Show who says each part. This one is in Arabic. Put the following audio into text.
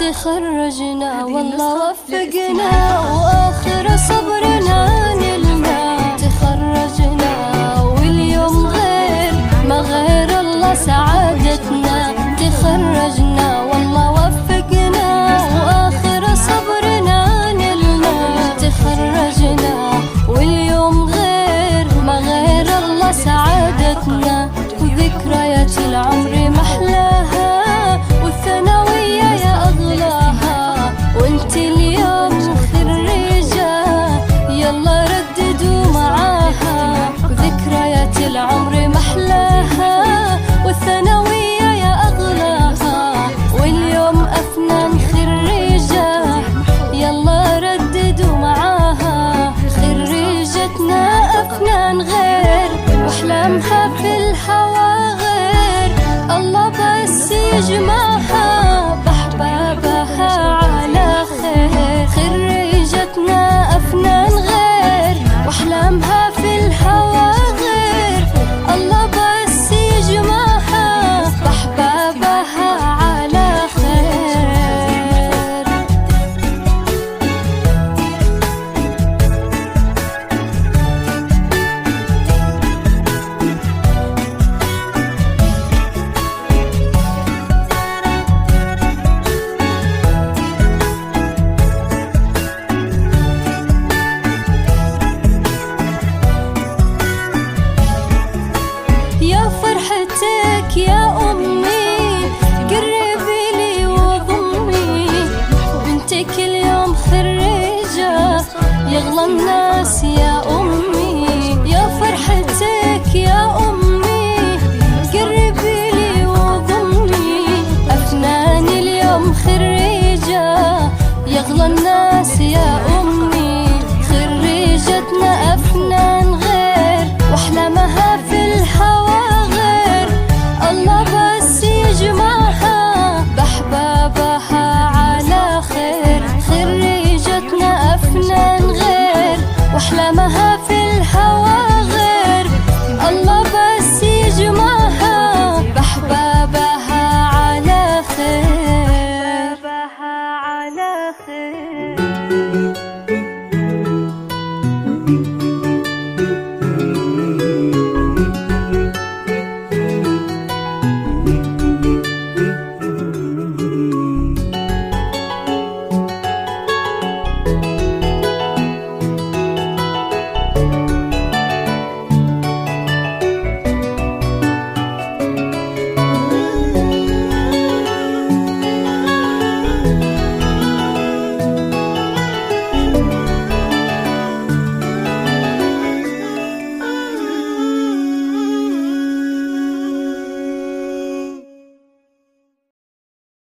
Speaker 1: تخرجنا والله وفقنا وآخر صبرنا نلنا. تخرجنا واليوم غير ما غير الله سعادتنا. تخرجنا والله وفقنا وآخر صبرنا نلنا. تخرجنا واليوم غير ما غير الله سعادتنا. وذكريات العمر محلاها والثانوية يا أغلاها. وانت اليوم خريجة يلا رددوا معاها. ذكريات العمر محلاها والثانوية يا أغلاها. واليوم أفنان خريجة يلا رددوا معاها. خريجتنا أفنان غير وأحلامها في الهوى غير. الله بس يجمعها بأحبابها على خير. خريجتنا أفنان غير وأحلامها في الهوى غير. الله بس يجمعها بأحبابها على خير. يا فرحتك يا أمي قربي لي وضمي. بنتك اليوم خريجة يغلى الناس يا أمي. يا فرحتك يا أمي قربي لي وضمي. أفنان اليوم خريجة يغلى الناس يا أمي.